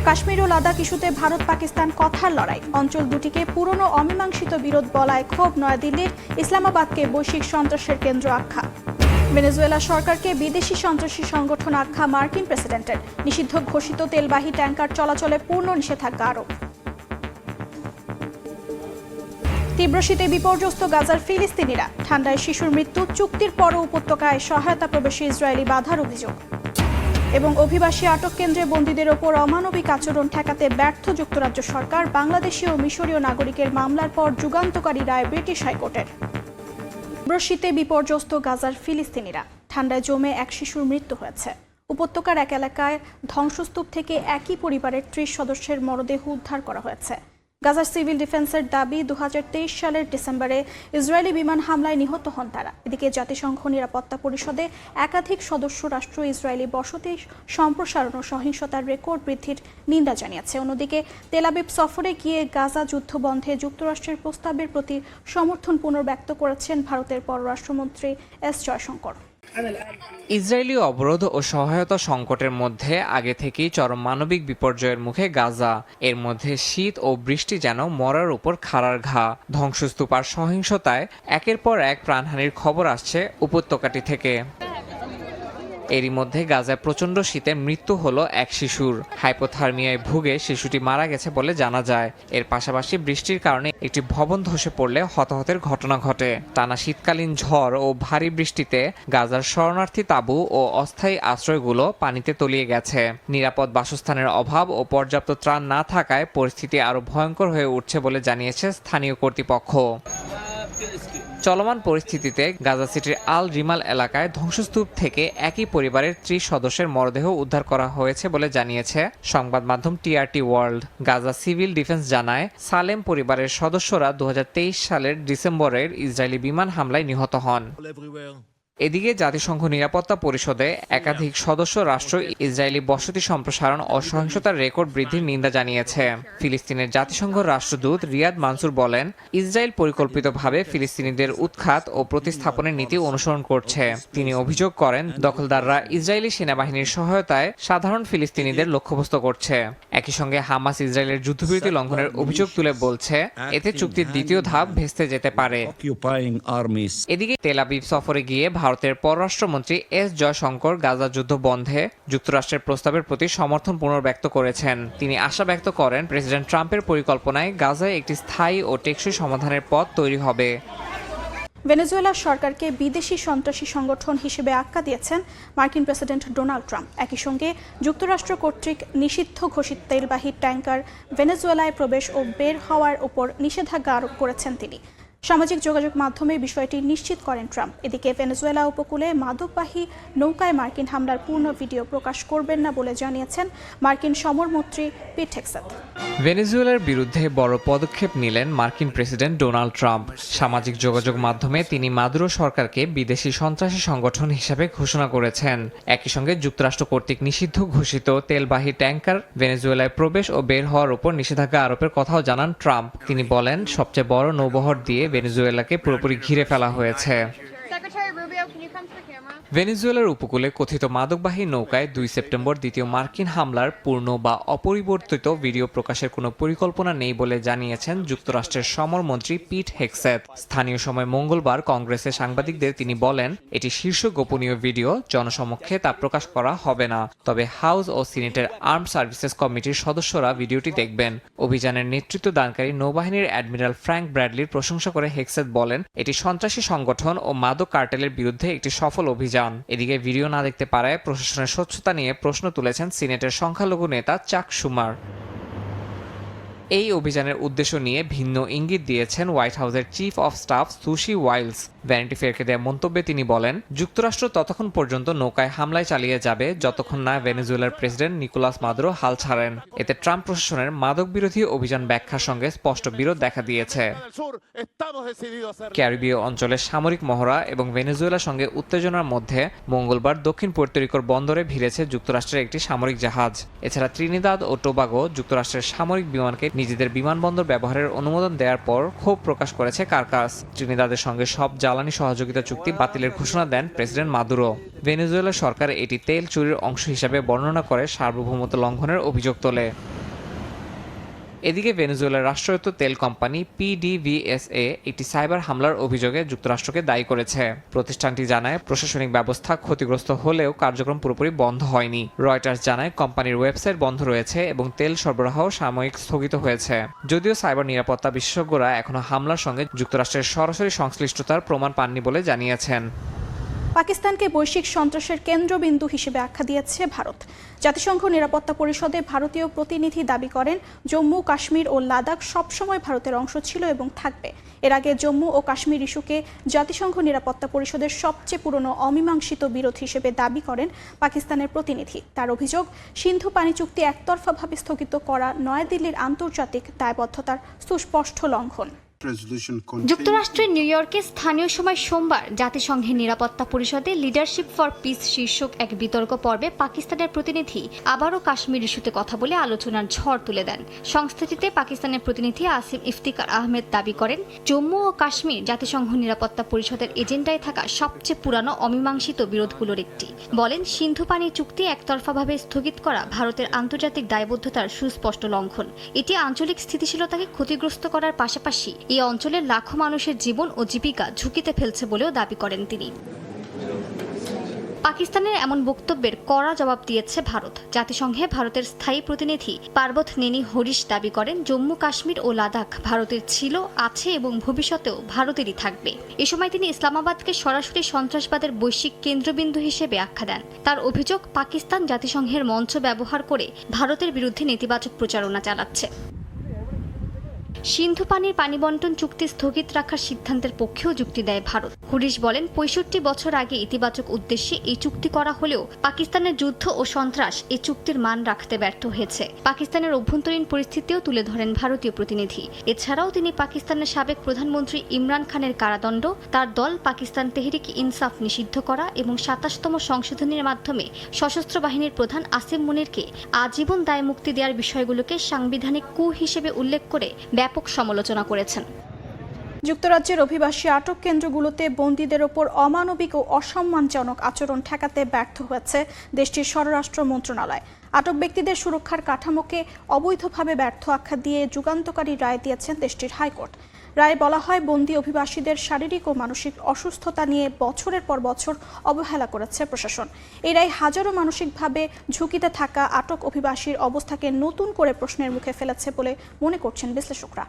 কাশ্মীর ও লাদাখ ইস্যুতে ভারত পাকিস্তান কথার লড়াই। অঞ্চল দুটিকে পুরনো অমীমাংসিত বিরোধ বলায় ক্ষোভ নয়াদিল্লির, ইসলামাবাদকে বৈশ্বিক সন্ত্রাসের কেন্দ্র আখ্যা। ভেনেজুয়েলা সরকারকে বিদেশি সন্ত্রাসী সংগঠন আখ্যা মার্কিন প্রেসিডেন্টের। নিষিদ্ধ ঘোষিত তেলবাহী ট্যাঙ্কার চলাচলে পূর্ণ নিষেধাজ্ঞা আরোপ। তীব্র শীতে বিপর্যস্ত গাজার ফিলিস্তিনিরা, ঠান্ডায় শিশুর মৃত্যু, চুক্তির পরও উপত্যকায় সহায়তা প্রবেশে ইসরায়েলি বাধার অভিযোগ। এবং অভিবাসী আটক কেন্দ্রে বন্দীদের ওপর অমানবিক আচরণ ঠেকাতে ব্যর্থ যুক্তরাজ্য সরকার, বাংলাদেশি ও মিশরীয় নাগরিকের মামলার পর যুগান্তকারী রায় ব্রিটিশ হাইকোর্টের। তীব্র শীতে বিপর্যস্ত গাজার ফিলিস্তিনিরা, ঠান্ডায় জমে এক শিশুর মৃত্যু হয়েছে। উপত্যকার এক এলাকায় ধ্বংসস্তূপ থেকে একই পরিবারের ৩০ সদস্যের মরদেহ উদ্ধার করা হয়েছে। গাজার সিভিল ডিফেন্সের দাবি, ২০২৩ সালের ডিসেম্বরে ইসরায়েলি বিমান হামলায় নিহত হন তারা। এদিকে জাতিসংঘ নিরাপত্তা পরিষদে একাধিক সদস্য রাষ্ট্র ইসরায়েলি বসতি সম্প্রসারণ ও সহিংসতার রেকর্ড বৃদ্ধির নিন্দা জানিয়েছে। অন্যদিকে তেল আবিব সফরে গিয়ে গাজা যুদ্ধ বন্ধে যুক্তরাষ্ট্রের প্রস্তাবের প্রতি সমর্থন পুনর্ব্যক্ত করেছেন ভারতের পররাষ্ট্রমন্ত্রী এস জয়শঙ্কর। ইসরায়েলি অবরোধ ও সহায়তা সংকটের মধ্যে আগে থেকেই চরম মানবিক বিপর্যয়ের মুখে গাজা। এর মধ্যে শীত ও বৃষ্টি যেন মরার উপর খাড়ার ঘা। ধ্বংসস্তূপ আর সহিংসতায় একের পর এক প্রাণহানির খবর আসছে উপত্যকাটি থেকে। এরই মধ্যে গাজায় প্রচণ্ড শীতে মৃত্যু হলো এক শিশুর। হাইপোথার্মিয়ায় ভুগে শিশুটি মারা গেছে বলে জানা যায়। এর পাশাপাশি বৃষ্টির কারণে একটি ভবন ধসে পড়লে হতাহতের ঘটনা ঘটে। টানা শীতকালীন ঝড় ও ভারী বৃষ্টিতে গাজার শরণার্থী তাঁবু ও অস্থায়ী আশ্রয়গুলো পানিতে তলিয়ে গেছে। নিরাপদ বাসস্থানের অভাব ও পর্যাপ্ত ত্রাণ না থাকায় পরিস্থিতি আরও ভয়ঙ্কর হয়ে উঠছে বলে জানিয়েছে স্থানীয় কর্তৃপক্ষ। চলমান পরিস্থিতিতে গাজা সিটির আল রিমাল এলাকায় ধ্বংসস্তূপ থেকে একই পরিবারের ৩০ সদস্যের মরদেহ উদ্ধার করা হয়েছে বলে জানিয়েছে সংবাদ মাধ্যম TRT world. Gaza civil defence জানায়, সালেম পরিবারের সদস্যরা ২০২৩ সালের ডিসেম্বরের ইসরায়েলি বিমান হামলায় নিহত হন। এদিকে জাতিসংঘ নিরাপত্তা পরিষদে একাধিক সদস্য রাষ্ট্র ইসরায়েলি বসতি সম্প্রসারণ ও সহিংসতার রেকর্ড বৃদ্ধির নিন্দা জানিয়েছে। ফিলিস্তিনের জাতিসংঘ রাষ্ট্রদূত রিয়াদ মানসুর বলেন, ইসরায়েল পরিকল্পিতভাবে ফিলিস্তিনিদের উৎখাত ও প্রতিস্থাপনের নীতি অনুসরণ করছে। তিনি অভিযোগ করেন, দখলদাররা ইসরায়েলি সেনাবাহিনীর সহায়তায় সাধারণ ফিলিস্তিনিদের লক্ষ্যবস্তু করছে। একই সঙ্গে হামাস ইসরায়েলের যুদ্ধবিরতি লঙ্ঘনের অভিযোগ তুলে বলছে, এতে চুক্তির দ্বিতীয় ধাপ ভেস্তে যেতে পারে। এদিকে তেল আবিব সফরে গিয়ে ভারতের পররাষ্ট্রমন্ত্রী এস জয়শঙ্কর গাজা যুদ্ধ বন্ধে যুক্তরাষ্ট্রের প্রস্তাবের প্রতি সমর্থন পুনর্ব্যক্ত করেছেন। তিনি আশা ব্যক্ত করেন, প্রেসিডেন্ট ট্রাম্পের পরিকল্পনায় গাজায় একটি স্থায়ী ও টেকসই সমাধানের পথ তৈরি হবে। ভেনেজুয়েলা সরকারকে বিদেশি সন্ত্রাসী সংগঠন হিসেবে আখ্যা দিয়েছেন মার্কিন প্রেসিডেন্ট ডোনাল্ড ট্রাম্প। একই সঙ্গে যুক্তরাষ্ট্র কর্তৃক নিষিদ্ধ ঘোষিত তেলবাহী ট্যাঙ্কার ভেনেজুয়েলায় প্রবেশ ও বের হওয়ার উপর নিষেধাজ্ঞা আরোপ করেছেন তিনি। সামাজিক যোগাযোগ মাধ্যমে বিষয়টি নিশ্চিত করেন ট্রাম্প। এদিকে ভেনেজুয়েলা উপকূলে মাদকবাহী নৌকায় মার্কিন হামলার পূর্ণ ভিডিও প্রকাশ করবেন না বলে জানিয়েছেন মার্কিন সমরমন্ত্রী পিট হেগসেথ। ভেনেজুয়েলার বিরুদ্ধে বড় পদক্ষেপ নিলেন মার্কিন প্রেসিডেন্ট ডোনাল্ড ট্রাম্প। সামাজিক যোগাযোগ মাধ্যমে তিনি মাদুরো সরকারকে বিদেশি সন্ত্রাসী সংগঠন হিসেবে ঘোষণা করেছেন। একই সঙ্গে যুক্তরাষ্ট্র কর্তৃক নিষিদ্ধ ঘোষিত তেলবাহী ট্যাঙ্কার ভেনেজুয়েলায় প্রবেশ ও বের হওয়ার উপর নিষেধাজ্ঞা আরোপের কথাও জানান ট্রাম্প। তিনি বলেন, সবচেয়ে বড় নৌবহর দিয়ে ভেনেজুয়েলাকে পুরোপুরি ঘিরে ফেলা হয়েছে। ভেনেজুয়েলার উপকূলে কথিত মাদকবাহী নৌকায় ২ সেপ্টেম্বর দ্বিতীয় মার্কিন হামলার পূর্ণ বা অপরিবর্তিত ভিডিও প্রকাশের কোনো পরিকল্পনা নেই বলে জানিয়েছেন যুক্তরাষ্ট্রের সমরমন্ত্রী পিট হেগসেথ। স্থানীয় সময় মঙ্গলবার কংগ্রেসে সাংবাদিকদের তিনি বলেন, এটি শীর্ষ গোপনীয় ভিডিও, জনসমক্ষে তা প্রকাশ করা হবে না। তবে হাউস ও সিনেটের আর্মড সার্ভিসেস কমিটির সদস্যরা ভিডিওটি দেখবেন। অভিযানের নেতৃত্ব দানকারী নৌবাহিনীর অ্যাডমিরাল ফ্র্যাঙ্ক ব্র্যাডলির প্রশংসা করে হেগসেথ বলেন, এটি সন্ত্রাসী সংগঠন ও মাদক কার্টেলের বিরুদ্ধে একটি সফল অভিযান। এদিকে ভিডিও না দেখতে পারায় প্রশাসনের স্বচ্ছতা নিয়ে প্রশ্ন তুলেছেন সিনেটের সংখ্যালঘু নেতা চাক শুমার। এই অভিযানের উদ্দেশ্য নিয়ে ভিন্ন ইঙ্গিত দিয়েছেন হোয়াইট হাউসের chief of staff Susie Wiles. Vanity ফেয়ারকে দেওয়া মন্তব্যে তিনি বলেন, যুক্তরাষ্ট্র ততক্ষণ পর্যন্ত নৌকায় হামলায় চালিয়ে যাবে যতক্ষণ না ভেনেজুয়েলার প্রেসিডেন্ট নিকোলাস মাদুরো হাল ছাড়েন। এতে ট্রাম্প প্রশাসনের মাদক বিরোধী অভিযান ব্যাখ্যার সঙ্গে স্পষ্ট বিরোধ দেখা দিয়েছে। ক্যারিবীয় অঞ্চলের সামরিক মহড়া এবং ভেনেজুয়েলার সঙ্গে উত্তেজনার মধ্যে মঙ্গলবার দক্ষিণ পুয়ের্তো রিকোর বন্দরে ভিড়েছে যুক্তরাষ্ট্রের একটি সামরিক জাহাজ। এছাড়া ত্রিনিদাদ ও টোবাগো যুক্তরাষ্ট্রের সামরিক বিমানকে নিজেদের বিমানবন্দর ব্যবহারের অনুমোদন দেওয়ার পর ক্ষোভ প্রকাশ করেছে কার্কাস। ত্রিনিদাদের সঙ্গে সব জ্বালানি সহযোগিতা চুক্তি বাতিলের ঘোষণা দেন প্রেসিডেন্ট মাদুরো। ভেনেজুয়েলা সরকার এটি তেল চুরির অংশ হিসেবে বর্ণনা করে সার্বভৌমত্ব লঙ্ঘনের অভিযোগ তোলে। এদিকে ভেনেজুয়েলার রাষ্ট্রায়ত্ত তেল কোম্পানি PDVSA একটি সাইবার হামলার অভিযোগে যুক্তরাষ্ট্রকে দায়ী করেছে। প্রতিষ্ঠানটি জানায় প্রশাসনিক ব্যবস্থা ক্ষতিগ্রস্ত হলেও কার্যক্রম পুরোপুরি বন্ধ হয়নি। রয়টার্স জানায় কোম্পানির ওয়েবসাইট বন্ধ রয়েছে এবং তেল সরবরাহ সাময়িক স্থগিত হয়েছে। যদিও সাইবার নিরাপত্তা বিশেষজ্ঞরা এখনো হামলার সঙ্গে যুক্তরাষ্ট্রের সরাসরি সংশ্লিষ্টতার প্রমাণ পাননি বলে জানিয়েছেন। পাকিস্তানকে বৈশ্বিক সন্ত্রাসের কেন্দ্রবিন্দু হিসেবে আখ্যা দিয়েছে ভারত। জাতিসংঘ নিরাপত্তা পরিষদে ভারতীয় প্রতিনিধি দাবি করেন, জম্মু কাশ্মীর ও লাদাখ সবসময় ভারতের অংশ ছিল এবং থাকবে। এর আগে জম্মু ও কাশ্মীর ইস্যুকে জাতিসংঘ নিরাপত্তা পরিষদের সবচেয়ে পুরনো অমীমাংসিত বিরোধ হিসেবে দাবি করেন পাকিস্তানের প্রতিনিধি। তার অভিযোগ, সিন্ধু পানি চুক্তি একতরফাভাবে স্থগিত করা নয়াদিল্লির আন্তর্জাতিক দায়বদ্ধতার সুস্পষ্ট লঙ্ঘন। যুক্তরাষ্ট্রের নিউ ইয়র্কে স্থানীয় সময় সোমবার জাতিসংঘের নিরাপত্তা পরিষদে লিডারশিপ ফর পিস শীর্ষক এক বিতর্ক পর্বে পাকিস্তানের প্রতিনিধি আবারও কাশ্মীর ইস্যুতে কথা বলে আলোচনার ঝড় তুলে দেন। সংস্থাটিতে পাকিস্তানের প্রতিনিধি আসিম ইফতিকার আহমেদ দাবি করেন, জম্মু ও কাশ্মীর জাতিসংঘ নিরাপত্তা পরিষদের এজেন্ডায় থাকা সবচেয়ে পুরানো অমীমাংসিত বিরোধগুলোর একটি। বলেন, সিন্ধু পানি চুক্তি একতরফাভাবে স্থগিত করা ভারতের আন্তর্জাতিক দায়বদ্ধতার সুস্পষ্ট লঙ্ঘন। এটি আঞ্চলিক স্থিতিশীলতাকে ক্ষতিগ্রস্ত করার পাশাপাশি এই অঞ্চলের লাখো মানুষের জীবন ও জীবিকা ঝুঁকিতে ফেলছে বলেও দাবি করেন তিনি। পাকিস্তানের এমন বক্তব্যের কড়া জবাব দিয়েছে ভারত। জাতিসংঘে ভারতের স্থায়ী প্রতিনিধি পার্বত নেনি হরিশ দাবি করেন, জম্মু কাশ্মীর ও লাদাখ ভারতের ছিল, আছে এবং ভবিষ্যতেও ভারতেরই থাকবে। এ সময় তিনি ইসলামাবাদকে সরাসরি সন্ত্রাসবাদের বৈশ্বিক কেন্দ্রবিন্দু হিসেবে আখ্যা দেন। তার অভিযোগ, পাকিস্তান জাতিসংঘের মঞ্চ ব্যবহার করে ভারতের বিরুদ্ধে নেতিবাচক প্রচারণা চালাচ্ছে। সিন্ধু পানির পানি বন্টন চুক্তি স্থগিত রাখার সিদ্ধান্তের পক্ষেও যুক্তি দেয় ভারত। হরিশ বলেন, ৬৫ বছর আগে ইতিবাচক উদ্দেশ্যে এই চুক্তি করা হলেও পাকিস্তানের যুদ্ধ ও সন্ত্রাস এই চুক্তির মান রাখতে ব্যর্থ হয়েছে। পাকিস্তানের অভ্যন্তরীণ পরিস্থিতিও তুলে ধরেন ভারতীয় প্রতিনিধি। এছাড়াও তিনি পাকিস্তানের সাবেক প্রধানমন্ত্রী ইমরান খানের কারাদণ্ড, তার দল পাকিস্তান তেহরিক ইনসাফ নিষিদ্ধ করা এবং ২৭তম সংশোধনীর মাধ্যমে সশস্ত্র বাহিনীর প্রধান আসিম মুনিরকে আজীবন দায় মুক্তি দেওয়ার বিষয়গুলোকে সাংবিধানিক কু হিসেবে উল্লেখ করে ব্যাপক সমালোচনা করেছেন। যুক্তরাজ্যের অভিবাসী আটক কেন্দ্রগুলোতে বন্দীদের ওপর অমানবিক ও অসম্মানজনক আচরণ ঠেকাতে ব্যর্থ হয়েছে দেশটির স্বরাষ্ট্র মন্ত্রণালয়। আটক ব্যক্তিদের সুরক্ষার কাঠামোকে অবৈধভাবে ব্যর্থ আখ্যা দিয়ে যুগান্তকারী রায় দিয়েছেন দেশটির হাইকোর্ট। রায়ে বলা হয়, বন্দী অভিবাসীদের শারীরিক ও মানসিক অসুস্থতা নিয়ে বছরের পর বছর অবহেলা করেছে প্রশাসন। এই রায় হাজারো মানসিকভাবে ঝুঁকিতে থাকা আটক অভিবাসীর অবস্থাকে নতুন করে প্রশ্নের মুখে ফেলেছে বলে মনে করছেন বিশ্লেষকরা।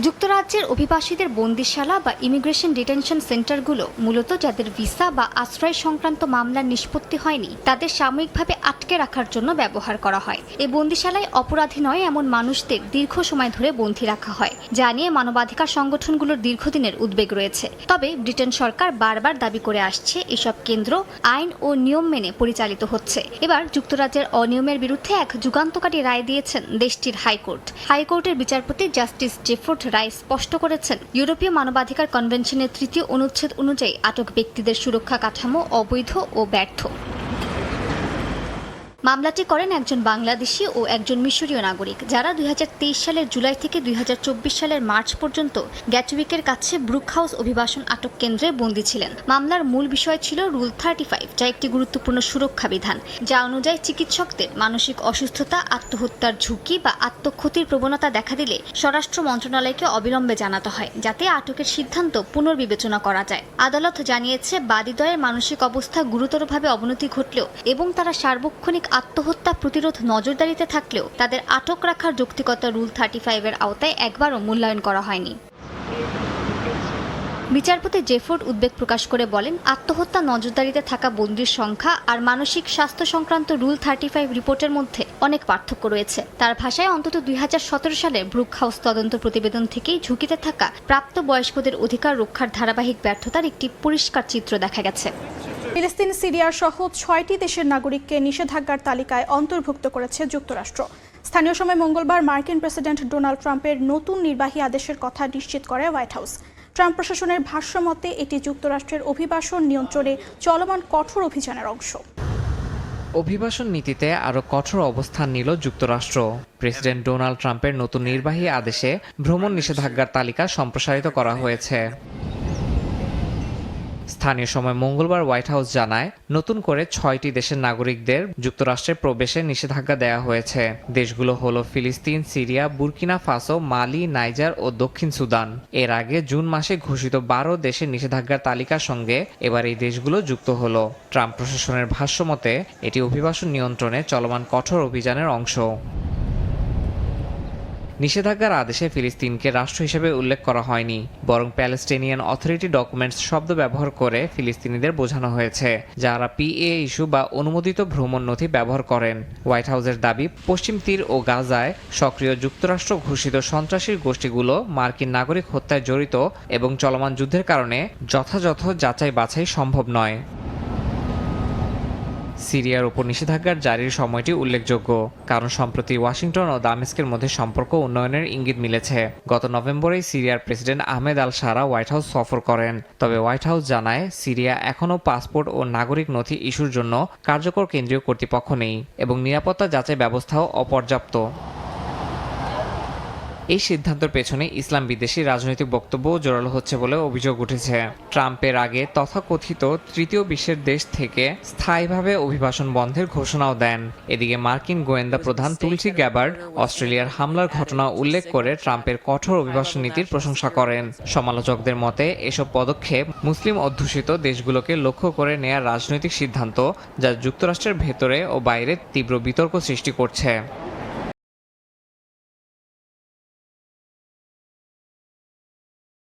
যুক্তরাজ্যের অভিবাসীদের বন্দিশালা বা ইমিগ্রেশন ডিটেনশন সেন্টারগুলো মূলত যাদের ভিসা বা আশ্রয় সংক্রান্ত মামলার নিষ্পত্তি হয়নি তাদের সাময়িকভাবে আটকে রাখার জন্য ব্যবহার করা হয়। এই বন্দিশালায় অপরাধী নয় এমন মানুষদের দীর্ঘ সময় ধরে বন্দী রাখা হয়, যা নিয়ে মানবাধিকার সংগঠনগুলোর দীর্ঘদিনের উদ্বেগ রয়েছে। তবে ব্রিটেন সরকার বারবার দাবি করে আসছে এসব কেন্দ্র আইন ও নিয়ম মেনে পরিচালিত হচ্ছে। এবার যুক্তরাজ্যের অনিয়মের বিরুদ্ধে এক যুগান্তকারী রায় দিয়েছেন দেশটির হাইকোর্ট। হাইকোর্টের বিচারপতি জাস্টিস জেফোর্ড রায় স্পষ্ট করেছেন, ইউরোপীয় মানবাধিকার কনভেনশনের ৩য় অনুচ্ছেদ অনুযায়ী আটক ব্যক্তিদের সুরক্ষা কাঠামো অবৈধ ও ব্যর্থ। মামলাটি করেন একজন বাংলাদেশি ও একজন মিশরীয় নাগরিক, যারা ২০২৩ সালের জুলাই থেকে ২০২৪ সালের মার্চ পর্যন্ত গ্যাটউইকের কাছে ব্রুক হাউস অভিবাসন আটক কেন্দ্রে বন্দী ছিলেন। মামলার মূল বিষয় ছিল রুল 35, যা একটি গুরুত্বপূর্ণ সুরক্ষা বিধান, যা অনুযায়ী চিকিৎসকদের মানসিক অসুস্থতা, আত্মহত্যার ঝুঁকি বা আত্মক্ষতির প্রবণতা দেখা দিলে স্বরাষ্ট্র মন্ত্রণালয়কে অবিলম্বে জানাতে হয়, যাতে আটকের সিদ্ধান্ত পুনর্বিবেচনা করা যায়। আদালত জানিয়েছে, বাদীদ্বয়ের মানসিক অবস্থা গুরুতরভাবে অবনতি ঘটলেও এবং তারা সার্বক্ষণিক আত্মহত্যা প্রতিরোধ নজরদারিতে থাকলেও তাদের আটক রাখার যৌক্তিকতা রুল 35-এর আওতায় একবারও মূল্যায়ন করা হয়নি। বিচারপতি জেফোর্ড উদ্বেগ প্রকাশ করে বলেন, আত্মহত্যা নজরদারিতে থাকা বন্দীর সংখ্যা আর মানসিক স্বাস্থ্য সংক্রান্ত রুল 35 রিপোর্টের মধ্যে অনেক পার্থক্য রয়েছে। তার ভাষায়, অন্তত ২০১৭ সালে ব্রুক হাউস তদন্ত প্রতিবেদন থেকেই ঝুঁকিতে থাকা প্রাপ্তবয়স্কদের অধিকার রক্ষার ধারাবাহিক ব্যর্থতার একটি পরিষ্কার চিত্র দেখা গেছে। ফিলিস্তিন, সিরিয়া সহ ৬টি দেশের নাগরিককে নিষেধাজ্ঞার তালিকায় অন্তর্ভুক্ত করেছে যুক্তরাষ্ট্র। স্থানীয় সময় মঙ্গলবার মার্কিন প্রেসিডেন্ট ডোনাল্ড ট্রাম্পের নতুন নির্বাহী আদেশের কথা নিশ্চিত করে হোয়াইট হাউস। ট্রাম্প প্রশাসনের ভাষ্যমতে এটি যুক্তরাষ্ট্রের অভিবাসন নিয়ন্ত্রণে চলমান কঠোর অভিযানের অংশ। অভিবাসন নীতিতে আরও কঠোর অবস্থান নিল যুক্তরাষ্ট্র। প্রেসিডেন্ট ডোনাল্ড ট্রাম্পের নতুন নির্বাহী আদেশে ভ্রমণ নিষেধাজ্ঞার তালিকা সম্প্রসারিত করা হয়েছে। স্থানীয় সময় মঙ্গলবার হোয়াইট হাউস জানায় নতুন করে 6টি দেশের নাগরিকদের যুক্তরাষ্ট্রে প্রবেশে নিষেধাজ্ঞা দেওয়া হয়েছে। দেশগুলো হলো ফিলিস্তিন, সিরিয়া, বুরকিনা ফাসো, মালি, নাইজার ও দক্ষিণ সুদান। এর আগে জুন মাসে ঘোষিত 12 দেশের নিষেধাজ্ঞার তালিকার সঙ্গে এবার এই দেশগুলো যুক্ত হলো। ট্রাম্প প্রশাসনের ভাষ্যমতে এটি অভিবাসন নিয়ন্ত্রণে চলমান কঠোর অভিযানের অংশ। নিষেধাজ্ঞার আদেশে ফিলিস্তিনকে রাষ্ট্র হিসেবে উল্লেখ করা হয়নি, বরং প্যালেস্টিনিয়ান অথরিটি ডকুমেন্টস শব্দ ব্যবহার করে ফিলিস্তিনিদের বোঝানো হয়েছে, যারা পিএ ইস্যু বা অনুমোদিত ভ্রমণ নথি ব্যবহার করেন। হোয়াইট হাউসের দাবি, পশ্চিম তীর ও গাজায় সক্রিয় যুক্তরাষ্ট্র ঘোষিত সন্ত্রাসী গোষ্ঠীগুলো মার্কিন নাগরিক হত্যায় জড়িত এবং চলমান যুদ্ধের কারণে যথাযথ যাচাই বাছাই সম্ভব নয়। সিরিয়ার উপর নিষেধাজ্ঞার জারির সময়টি উল্লেখযোগ্য, কারণ সম্প্রতি ওয়াশিংটন ও দামেস্কের মধ্যে সম্পর্ক উন্নয়নের ইঙ্গিত মিলেছে। গত নভেম্বরেই সিরিয়ার প্রেসিডেন্ট আহমেদ আল শারা হোয়াইট হাউস সফর করেন। তবে হোয়াইট হাউস জানায় সিরিয়া এখনও পাসপোর্ট ও নাগরিক নথি ইস্যুর জন্য কার্যকর কেন্দ্রীয় কর্তৃপক্ষ নেই এবং নিরাপত্তা যাচাই ব্যবস্থাও অপর্যাপ্ত। এই সিদ্ধান্তের পেছনে ইসলাম বিদ্বেষী রাজনৈতিক বক্তব্যও জোরালো হচ্ছে বলে অভিযোগ উঠেছে। ট্রাম্পের আগে তথাকথিত তৃতীয় বিশ্বের দেশ থেকে স্থায়ীভাবে অভিবাসন বন্ধের ঘোষণাও দেন। এদিকে মার্কিন গোয়েন্দা প্রধান তুলসি গ্যাবার্ড অস্ট্রেলিয়ার হামলার ঘটনা উল্লেখ করে ট্রাম্পের কঠোর অভিবাসন নীতির প্রশংসা করেন। সমালোচকদের মতে এসব পদক্ষেপ মুসলিম অধ্যুষিত দেশগুলোকে লক্ষ্য করে নেয়া রাজনৈতিক সিদ্ধান্ত, যা যুক্তরাষ্ট্রের ভেতরে ও বাইরে তীব্র বিতর্ক সৃষ্টি করছে।